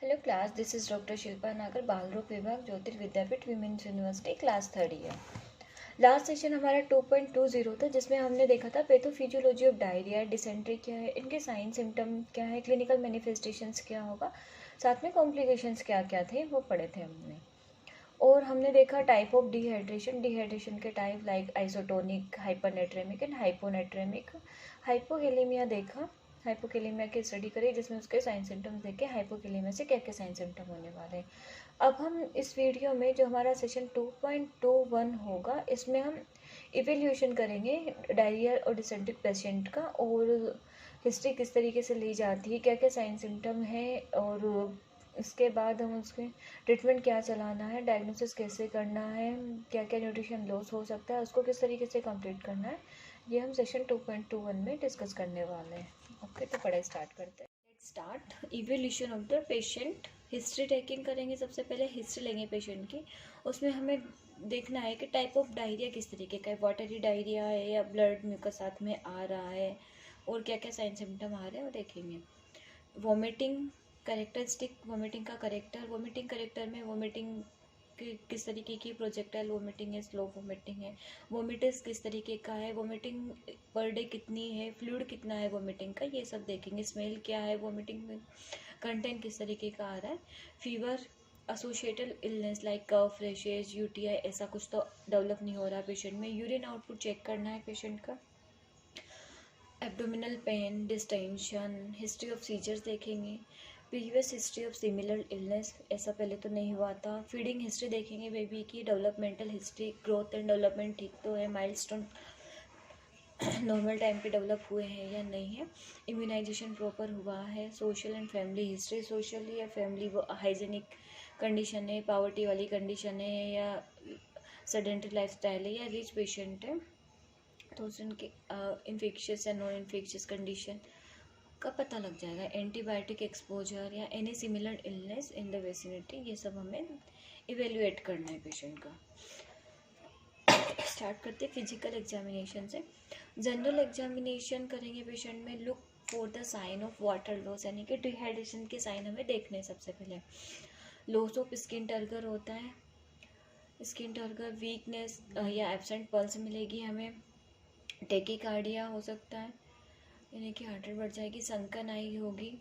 Hello class, this is doctor Shilpa Nagar, बाल रोग विभाग, Jyotirvidyapeeth, women's university, class 3 year. Last session हमारा 2.20 था, जिसमें हमने देखा था पैथोफिजियोलॉजी ऑफ डायरिया, डिसेंट्री क्या है, इनके साइन सिम्टम क्या है, क्लिनिकल मैनिफेस्टेशंस क्या होगा, साथ में कॉम्प्लिकेशंस क्या क्या थे वो पढ़े थे हमने। और हमने देखा टाइप ऑफ डिहाइड्रेशन के type like isotonic, hypernatremic and hyponatremic. Hypokalemia देखा, हाइपोकेलेमिया की स्टडी करी जिसमें उसके साइन सिम्टम्स देखे हाइपोकेलेमिया से क्या क्या साइन सिम्टम होने वाले हैं। अब हम इस वीडियो में जो हमारा सेशन 2.21 होगा, इसमें हम इवेल्यूशन करेंगे डायरिया और डिसेंट्रिक पेशेंट का, और हिस्ट्री किस तरीके से ली जाती है, क्या क्या साइन सिम्टम है, और इसके बाद हम उसके ट्रीटमेंट क्या चलाना है, डायग्नोसिस कैसे करना है, क्या क्या न्यूट्रिशन लॉस हो सकता है, उसको किस तरीके से कंप्लीट करना है, ये हम सेशन 2.21 में डिस्कस करने वाले हैं। ओके, तो पढ़ाई स्टार्ट करते हैं। Let's start evolution of the patient. History taking करेंगे, सबसे पहले हिस्ट्री लेंगे पेशेंट की। उसमें हमें देखना है कि टाइप ऑफ डायरिया किस तरीके का है, वाटरी डायरिया है या ब्लड म्यूकस साथ में आ रहा है, और क्या क्या साइन सिम्टम आ रहे हैं वो देखेंगे। वॉमिटिंग करेक्टरिस्टिक, वॉमिटिंग का करेक्टर, वॉमिटिंग करेक्टर में वॉमिटिंग किस तरीके की प्रोजेक्टाइल वॉमिटिंग है, स्लो वॉमिटिंग है, वॉमिटिस किस तरीके का है, वॉमिटिंग पर डे कितनी है, फ्लूइड कितना है वॉमिटिंग का, ये सब देखेंगे। स्मेल क्या है, वॉमिटिंग में कंटेंट किस तरीके का आ रहा है, फीवर, एसोसिएटेड इलनेस लाइक कफ, रैशेज, यूटीआई, ऐसा कुछ तो डेवलप नहीं हो रहा है पेशेंट में। यूरिन आउटपुट चेक करना है पेशेंट का। Abdominal pain, distension, history of seizures देखेंगे, previous history of similar illness, ऐसा पहले तो नहीं हुआ था। फीडिंग हिस्ट्री देखेंगे बेबी की, developmental history, growth and development ठीक तो है, माइलस्टोन नॉर्मल टाइम पे डेवलप हुए हैं या नहीं है, इम्यूनाइजेशन प्रॉपर हुआ है, social and family history, social या फैमिली वो हाइजीनिक कंडीशन है, पावर्टी वाली कंडीशन है या सेडेंटरी लाइफस्टाइल है या रिच पेशेंट है, तो उनके इन्फेक्शियस या नॉन इन्फेक्शियस कंडीशन का पता लग जाएगा। एंटीबायोटिक एक्सपोजर या any similar illness in the vicinity, ये सब हमें इवेल्युएट करना है पेशेंट का। स्टार्ट करते फिजिकल एग्जामिनेशन से। जनरल एग्जामिनेशन करेंगे पेशेंट में। Look for the sign of water loss, यानी कि डिहाइड्रेशन के साइन हमें देखने हैं। सबसे पहले लॉस ऑफ स्किन टर्गर होता है, स्किन टर्गर, वीकनेस या एब्सेंट पल्स मिलेगी हमें, टेकीकार्डिया हो सकता है, यानी कि हार्ट रेट बढ़ जाएगी, संकन आई होगी।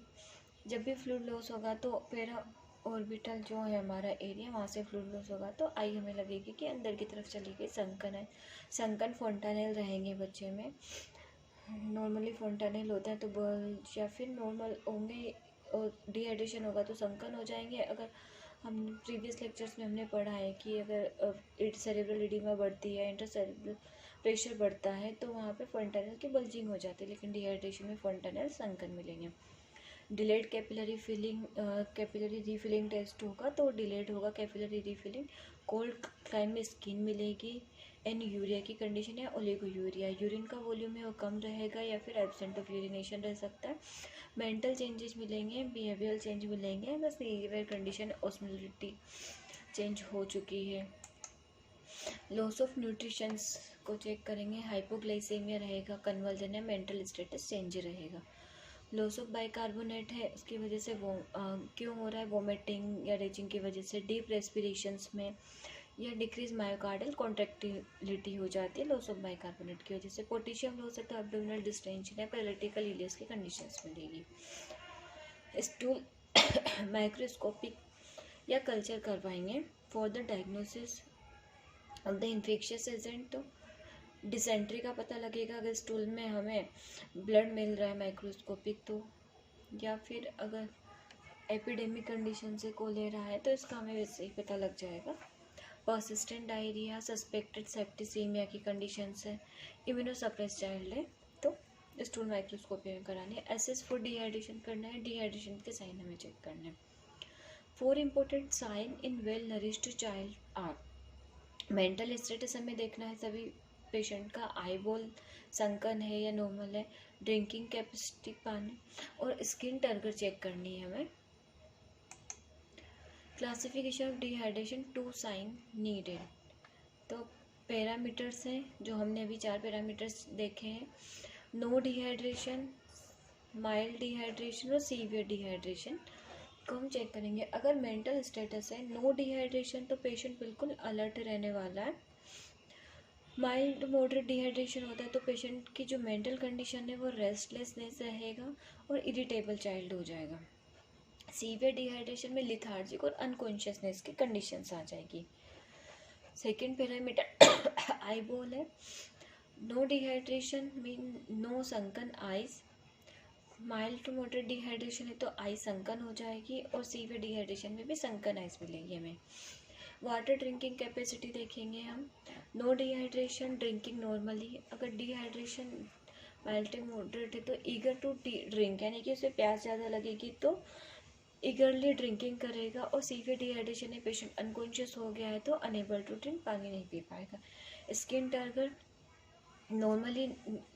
जब भी फ्लूइड लॉस होगा तो पेरा ऑर्बिटल जो है हमारा एरिया, वहाँ से फ्लूइड लॉस होगा तो आई हमें लगेगी कि अंदर की तरफ चली गई, संकन है। संकन फोंटानेल रहेंगे बच्चे में, नॉर्मली फोंटानेल होता है तो बल्ज या फिर नॉर्मल होंगे, और डिहाइड्रेशन होगा तो संकन हो जाएंगे। अगर हम प्रीवियस लेक्चर्स में हमने पढ़ा है कि अगर सेरेब्रल एडिमा बढ़ती है, इंटरसेरेब्रल प्रेशर बढ़ता है तो वहाँ पे फोंटानेल की बल्जिंग हो जाती है, लेकिन डिहाइड्रेशन में फोंटानेल संकन मिलेंगे। Delayed capillary filling, capillary refilling test होगा तो डिलेड होगा कैपिलरी रीफिलिंग। कोल्ड क्लाइम में स्किन मिलेगी। एन यूरिया की कंडीशन है ओलिगोयूरिया, यूरिन का वॉल्यूम है वो कम रहेगा या फिर एब्सेंट ऑफ यूरिनेशन रह सकता है। मेंटल चेंजेस मिलेंगे, बिहेवियरल चेंज मिलेंगे, बस सीवियर कंडीशन ऑस्मोलिटी चेंज हो चुकी है। लॉस ऑफ न्यूट्रिशंस को चेक करेंगे, हाइपोग्लाइसेमिया रहेगा, कन्वर्जन या मेंटल स्टेटस चेंज रहेगा। लॉस ऑफ बाइकार्बोनेट है, उसकी वजह से वो क्यों हो रहा है, वोमिटिंग या रेचिंग की वजह से, डीप रेस्पिरेशंस में या डिक्रीज मायोकार्डियल कॉन्ट्रैक्टिलिटी हो जाती है लॉस ऑफ बाइकार्बोनेट की वजह से। पोटेशियम लॉस है तो एब्डोमिनल डिस्टेंशन या पैरालिटिकल इलियस की कंडीशंस मिलेगी। स्टूल माइक्रोस्कोपिक या कल्चर करवाएंगे for the diagnosis of the infectious agent. तो डिसेंट्री का पता लगेगा अगर स्टूल में हमें ब्लड मिल रहा है माइक्रोस्कोपिक तो, या फिर अगर एपिडेमिक कंडीशन से को ले रहा है तो इसका हमें वैसे ही पता लग जाएगा। पर्सिस्टेंट डायरिया, सस्पेक्टेड सेप्टिसीमिया की कंडीशन है, इम्यूनोसप्रेस चाइल्ड है तो स्टूल माइक्रोस्कोपी में करानी है। एसेस फॉर डिहाइड्रेशन करना है, डिहाइड्रेशन के साइन हमें चेक करना है। 4 important sign in well nourished child are, mental status हमें देखना है सभी पेशेंट का, आईबॉल संकन है या नॉर्मल है, ड्रिंकिंग कैपेसिटी पानी, और स्किन टर्गर चेक करनी है हमें। Classification of dehydration, 2 sign needed. तो पैरामीटर्स हैं जो हमने अभी 4 पैरामीटर्स देखे हैं, नो डिहाइड्रेशन, माइल्ड डिहाइड्रेशन और सीवियर डिहाइड्रेशन। को हम चेक करेंगे। अगर मेंटल स्टेटस है नो डिहाइड्रेशन तो पेशेंट बिल्कुल अलर्ट रहने वाला है। माइल्ड मॉडरेट डिहाइड्रेशन होता है तो पेशेंट की जो मेंटल कंडीशन है वो रेस्टलेसनेस रहेगा और इरिटेबल चाइल्ड हो जाएगा। सीवियर डिहाइड्रेशन में लिथार्जिक और अनकॉन्शियसनेस की कंडीशंस आ जाएगी। सेकेंड पैरामीटर आई बॉल है। No dehydration mean no sunken eyes. Mild to moderate dehydration है तो आई संकन हो जाएगी और सीवियर डिहाइड्रेशन में भी संकन आइज मिलेगी हमें। वाटर ड्रिंकिंग कैपेसिटी देखेंगे हम। No dehydration drinking normally. अगर डिहाइड्रेशन माइल्ड टू मॉडरेट है तो ईगर टू ड्रिंक, यानी कि उसे प्यास ज़्यादा लगेगी तो ईगरली ड्रिंकिंग करेगा। और सीवियर डिहाइड्रेशन है पेशेंट अनकॉन्शियस हो गया है तो अनेबल टू ड्रिंक, पानी नहीं पी पाएगा। Skin turgor normally,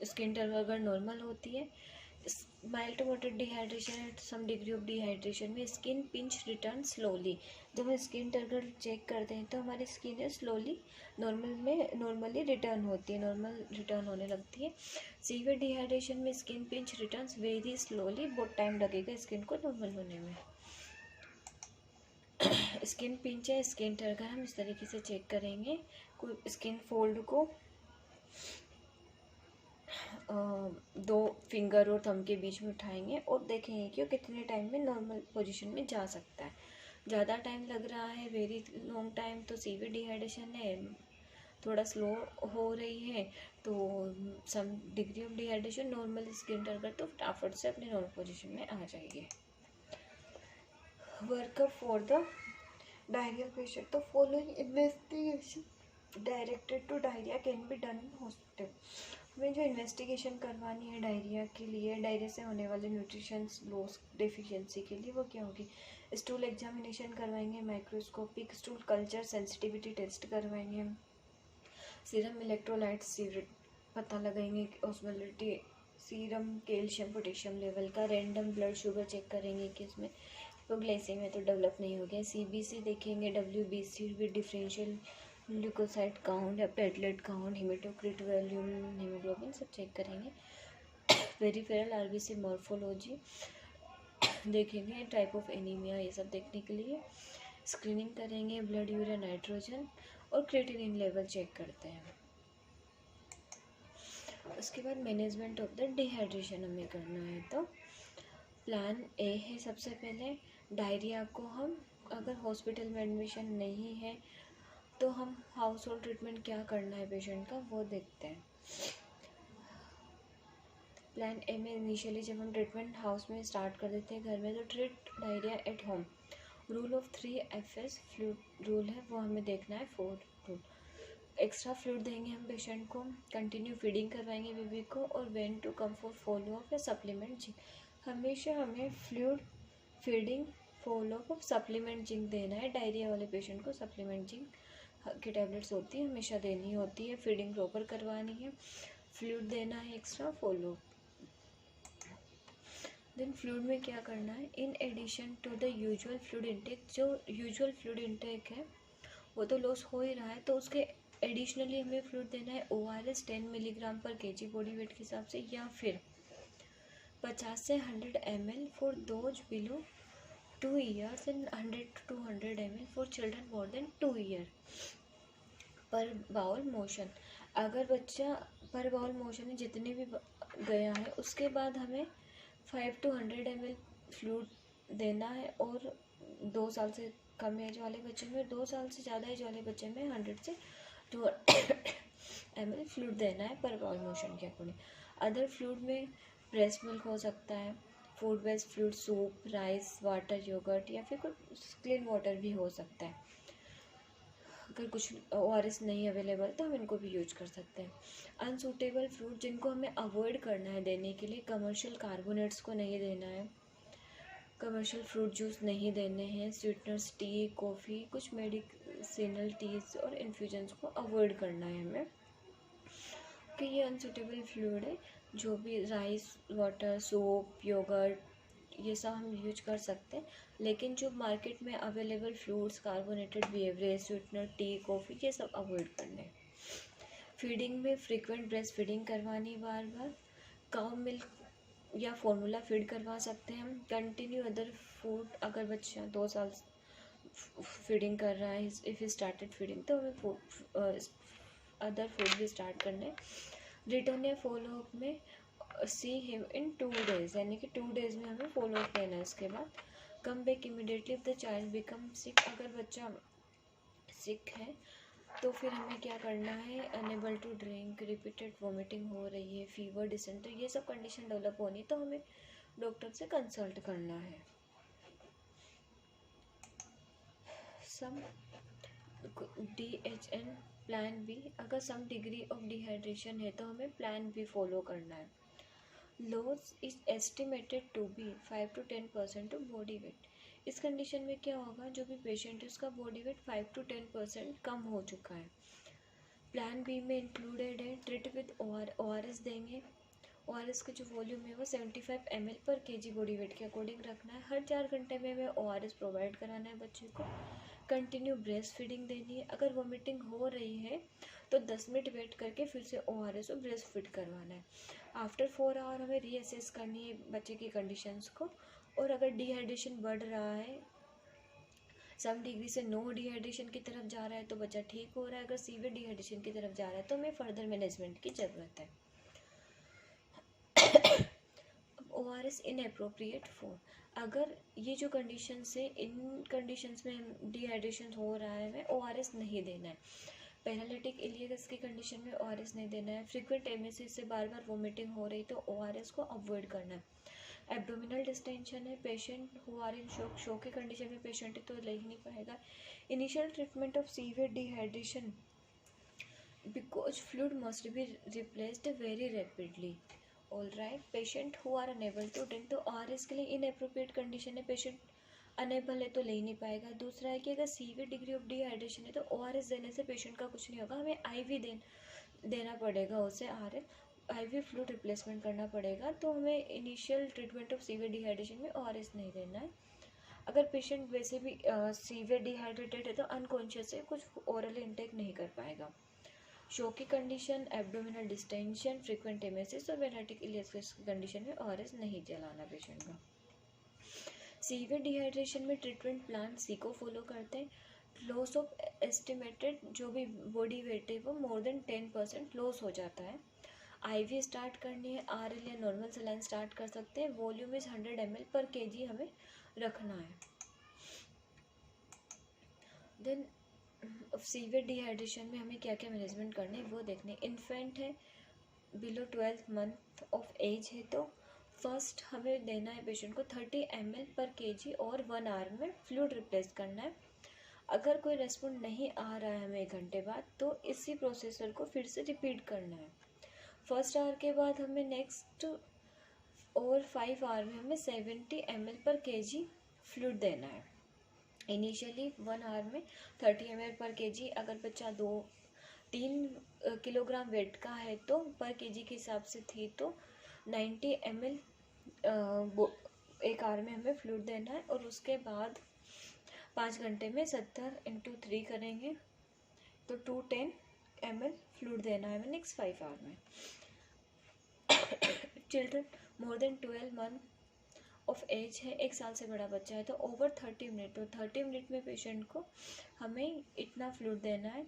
skin turgor normal होती है। माइल्ड टू मॉडरेट डिहाइड्रेशन है सम डिग्री ऑफ डिहाइड्रेशन में स्किन पिंच रिटर्न स्लोली। जब हम स्किन टर्गर चेक करते हैं तो हमारी स्किन है स्लोली नॉर्मली रिटर्न होती है, नॉर्मल रिटर्न होने लगती है। सीवियर डिहाइड्रेशन में skin pinch returns very slowly, बहुत टाइम लगेगा स्किन को नॉर्मल होने में। स्किन पिंच है स्किन टर्गर हम इस तरीके से चेक करेंगे। कोई स्किन फोल्ड को दो फिंगर और थंब के बीच में उठाएंगे और देखेंगे कि वो कितने टाइम में नॉर्मल पोजीशन में जा सकता है। ज़्यादा टाइम लग रहा है, वेरी लॉन्ग टाइम, तो सीवियर डिहाइड्रेशन है। थोड़ा स्लो हो रही है तो some degree of dehydration, normal skin turgor तो फटाफट से अपने नॉर्मल पोजीशन में आ जाएगी। Workup for the diarrhoeal patient, तो following investigation directed to diarrhoea can be done in hospital. हमें जो इन्वेस्टिगेशन करवानी है डायरिया के लिए, डायरिया से होने वाले न्यूट्रिशंस लॉस डेफिशिएंसी के लिए, वो क्या होगी? स्टूल एग्जामिनेशन करवाएंगे, microscopic stool culture sensitivity test करवाएंगे, सीरम इलेक्ट्रोलाइट्स पता लगाएंगे, osmolality serum calcium potassium level का, रैंडम ब्लड शुगर चेक करेंगे कि इसमें हिपोग्लाइसेमिया तो डेवलप नहीं हो गया, सीबीसी देखेंगे, WBC with differential leucocyte count या platelet count, haematocrit volume, haemoglobin सब चेक करेंगे। पेरिफेरल आरबीसी मॉर्फोलॉजी देखेंगे, टाइप ऑफ एनीमिया, ये सब देखने के लिए स्क्रीनिंग करेंगे, ब्लड यूरिया नाइट्रोजन और क्रिएटिनिन लेवल चेक करते हैं। उसके बाद मैनेजमेंट ऑफ द डिहाइड्रेशन हमें करना है। तो प्लान ए है, सबसे पहले डायरिया को हम, अगर हॉस्पिटल में एडमिशन नहीं है तो हम हाउस होल्ड ट्रीटमेंट क्या करना है पेशेंट का वो देखते हैं। प्लान ए में इनिशियली जब हम ट्रीटमेंट हाउस में स्टार्ट कर देते हैं घर में, तो treat diarrhoea at home. Rule of 3 FS fluid rule है, वो हमें देखना है। 4 रूल, एक्स्ट्रा फ्लूइड देंगे हम पेशेंट को, कंटिन्यू फीडिंग करवाएंगे बेबी को, और when to come for follow up या सप्लीमेंट जिंक। हमेशा हमें fluid feeding follow up supplement zinc देना है। डायरिया वाले पेशेंट को सप्लीमेंट जिंक की टैबलेट्स होती है, हमेशा देनी होती है, फीडिंग प्रॉपर करवानी है, फ्लूइड देना है, एक्स्ट्रा फॉलो। देन फ्लूइड में क्या करना है, in addition to the usual fluid intake, जो यूजुअल फ्लूइड इनटेक है वो तो लॉस हो ही रहा है, तो उसके एडिशनली हमें फ्लूइड देना है ORS 10 मिलीग्राम पर kg बॉडी वेट के हिसाब से, या फिर 50 से 100 ml for those below 2 years and 100 to 200 ml for children more then 2 year पर बाउल मोशन। अगर बच्चा पर बाउल मोशन जितने भी गया है उसके बाद हमें 5 to 100 ml फ्लूइड देना है, और 2 साल से कम एज वाले बच्चे में, 2 साल से ज़्यादा एज वाले बच्चे में 100 से 200 ml फ्लूइड देना है पर बाउल मोशन के अकॉर्डिंग। अदर फ्लूइड में ब्रेस्ट मिल्क हो सकता है, food based fluid, soup, rice water, yogurt, या फिर कुछ क्लीन वाटर भी हो सकता है। अगर कुछ ORS नहीं अवेलेबल तो हम इनको भी यूज कर सकते हैं। अनसूटेबल फ्रूट जिनको हमें अवॉइड करना है देने के लिए, कमर्शियल कार्बोनेट्स को नहीं देना है, कमर्शियल फ्रूट जूस नहीं देने हैं, स्वीटनर्स, टी, कॉफ़ी, कुछ मेडिसिनल टीज और इन्फ्यूजन्स को अवॉइड करना है हमें, कि ये अनसूटेबल फ्लूइड है। जो भी राइस वाटर, सूप, योगर्ट, ये सब हम यूज कर सकते हैं, लेकिन जो मार्केट में available fruits, carbonated beverage, sweetener, T, coffee, ये सब अवॉइड करने हैं। फीडिंग में फ्रीक्वेंट ब्रेस्ट फीडिंग करवानी, बार बार काउ मिल्क या फॉर्मूला फीड करवा सकते हैं हम। कंटिन्यू अदर फूड, अगर बच्चा 2 साल फीडिंग कर रहा है, इफ़ ही स्टार्टेड फीडिंग, तो हमें फूड अदर फूड भी स्टार्ट करने। रिटर्न या फॉलो अप में सी हिम इन 2 days, यानी कि 2 days में हमें फॉलो अप लेना है। उसके बाद come back immediately if the child become सिक, अगर बच्चा सिक है तो फिर हमें क्या करना है, unable to drink, repeated vomiting हो रही है, फीवर, डिसेंट्री, ये सब कंडीशन डेवलप होनी, तो हमें डॉक्टर से कंसल्ट करना है। सम DHN प्लान बी, अगर सम डिग्री ऑफ डिहाइड्रेशन है तो हमें प्लान बी फॉलो करना है। Loss is estimated to be 5 to 10% of body weight, इस कंडीशन में क्या होगा, जो भी पेशेंट है उसका बॉडी वेट 5 to 10% कम हो चुका है। प्लान बी में इंक्लूडेड है ट्रीट विद ORS देंगे। ORS का जो वॉल्यूम है वो 75 ml पर kg बॉडी वेट के अकॉर्डिंग रखना है। हर 4 घंटे में हमें ORS प्रोवाइड कराना है बच्चे को। कंटिन्यू ब्रेस्ट फीडिंग देनी है। अगर वॉमिटिंग हो रही है तो 10 मिनट वेट करके फिर से ORS और ब्रेस्ट फीड करवाना है। आफ्टर 4 आवर हमें रीअसेस करनी है बच्चे की कंडीशंस को। और अगर डिहाइड्रेशन बढ़ रहा है, सम डिग्री से नो डिहाइड्रेशन की तरफ जा रहा है तो बच्चा ठीक हो रहा है। अगर सीवियर डिहाइड्रेशन की तरफ जा रहा है तो हमें फर्दर मैनेजमेंट की ज़रूरत है। ORS इनएप्रोप्रिएट फॉर, अगर ये जो कंडीशंस है, इन कंडीशंस में डिहाइड्रेशन हो रहा है, हमें ORS नहीं देना है। पैरालिटिक इलियस की कंडीशन में ORS नहीं देना है। फ्रीक्वेंट एमएससी से बार बार वोमिटिंग हो रही तो ORS को अवॉइड करना है। एब्डोमिनल डिस्टेंशन है, पेशेंट हु आर इन शोक की कंडीशन में पेशेंट है तो ले ही नहीं पाएगा। Initial treatment of severe dehydration because fluid must be replaced very rapidly. All right, patient who are unable to drink, तो ORS के लिए इनएप्रोप्रिएट कंडीशन है, पेशेंट अनेबल है तो ले ही नहीं पाएगा। दूसरा है कि अगर सीवियर डिग्री ऑफ डिहाइड्रेशन है तो ORS देने से पेशेंट का कुछ नहीं होगा, हमें IV देना पड़ेगा उसे, IV फ्लूइड रिप्लेसमेंट करना पड़ेगा। तो हमें initial treatment of severe dehydration में ORS नहीं देना है। अगर पेशेंट वैसे भी सीवियर डिहाइड्रेटेड है तो अनकॉन्शियस है, कुछ ओरल इंटेक नहीं कर पाएगा। शोक की condition, abdominal distension, frequent emesis और वेनाटिक इलियस की कंडीशन में ORS नहीं चलाना पेशेंट का। सीवियर डिहाइड्रेशन में ट्रीटमेंट प्लान सी को फॉलो करते हैं। लॉस ऑफ एस्टिमेटेड जो भी बॉडी वेट है वो मोर देन 10% लॉस हो जाता है। IV स्टार्ट करनी है, RL या नॉर्मल सलाइन स्टार्ट कर सकते हैं। वॉल्यूम इज 100 ml पर kg हमें रखना है। देन सीवियर डिहाइड्रेशन में हमें क्या क्या मैनेजमेंट करने वो देखने। इन्फेंट है, बिलो 12 मंथ ऑफ एज है तो फर्स्ट हमें देना है पेशेंट को 30 ml पर kg और 1 आवर में फ्लूइड रिप्लेस करना है। अगर कोई रेस्पॉन्ड नहीं आ रहा है हमें 1 घंटे बाद तो इसी प्रोसेसर को फिर से रिपीट करना है। फर्स्ट आवर के बाद हमें नेक्स्ट और 5 आवर में हमें 70 ml पर kg फ्लूइड देना है। इनिशियली 1 आवर में 30 ml पर kg, अगर बच्चा 3 किलोग्राम वेट का है तो पर kg के हिसाब से थी तो 90 ml 1 आवर में हमें फ्लूइड देना है। और उसके बाद 5 घंटे में 70 × 3 करेंगे तो 210 ml फ्लूइड देना है हमें नेक्स्ट 5 आवर में। Children more than 12 month of age है, 1 साल से बड़ा बच्चा है तो ओवर 30 मिनट, तो 30 मिनट में पेशेंट को हमें इतना फ्लूइड देना है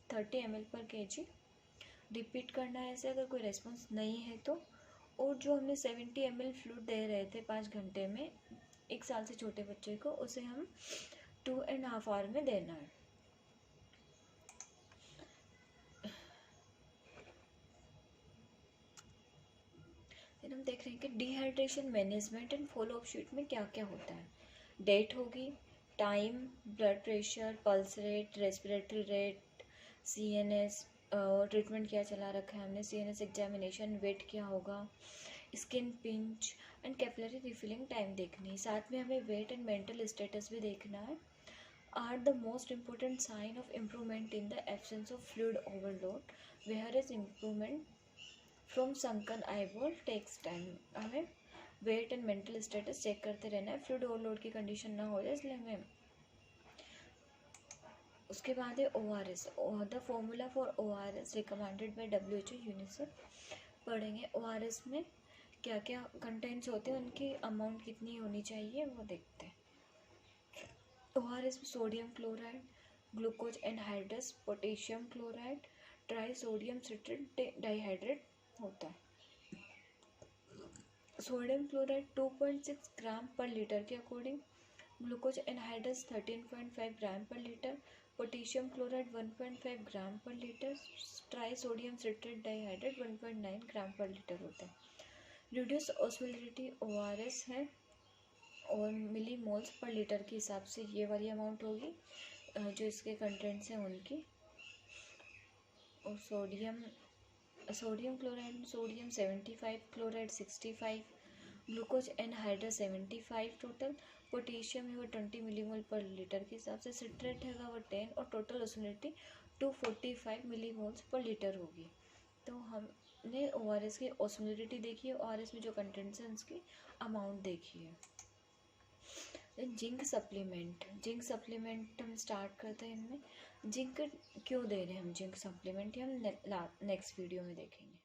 30 ml पर kg। रिपीट करना है ऐसे अगर कोई रेस्पॉन्स नहीं है तो। और जो हमने 70 ml फ्लूइड दे रहे थे 5 घंटे में 1 साल से छोटे बच्चे को, उसे हम 2.5 आवर में देना है। फिर हम देख रहे हैं कि dehydration management and follow up sheet में क्या क्या होता है। डेट होगी, time, blood pressure, pulse rate, respiratory rate, CNS, treatment क्या चला रखा है हमने, CNS एग्जामिनेशन, वेट क्या होगा, skin pinch and capillary refilling time देखनी है। साथ में हमें वेट एंड मेंटल स्टेटस भी देखना है। Are the most important sign of improvement in the absence of fluid overload, where is improvement from sunken eyeball takes time. हमें weight and mental status check करते रहना है, फ्लूइड ओवरलोड की condition ना हो जाए इसलिए हमें। उसके बाद है ORS, the formula for ORS recommended by WHO UNICEF पढ़ेंगे। ORS में क्या क्या कंटेंट्स होते हैं, उनकी अमाउंट कितनी होनी चाहिए वो देखते हैं। ORS में sodium chloride, glucose anhydrous, potassium chloride, try sodium citrate dihydrate होता है। सोडियम क्लोराइड 2.6 ग्राम पर लीटर के अकॉर्डिंग, ग्लूकोज एनहाइड्रस 13.5 ग्राम पर लीटर, पोटेशियम क्लोराइड 1.5 ग्राम पर litre, try sodium citrate dihydrate 1.9 ग्राम पर लीटर होता है। रिड्यूस ऑस्मोलरिटी ORS है और मिली मोल्स पर लीटर के हिसाब से ये वाली अमाउंट होगी जो इसके कंटेंट्स हैं उनकी। और सोडियम क्लोराइड में sodium 75, chloride 65, glucose anhydrous 75 total, potassium है वो 20 मिलीमोल पर लीटर के हिसाब से, सिट्रेट है वो 10 और टोटल ऑस्मोलरिटी 245 मिलीमोल्स पर लीटर होगी। तो हमने ORS की ऑस्मोलरिटी देखी है, ORS में जो कंटेंट्स हैं उसकी अमाउंट देखी है। जिंक सप्लीमेंट हम स्टार्ट करते हैं। इनमें जिंक क्यों दे रहे हैं हम जिंक सप्लीमेंट, ये हम नेक्स्ट वीडियो में देखेंगे।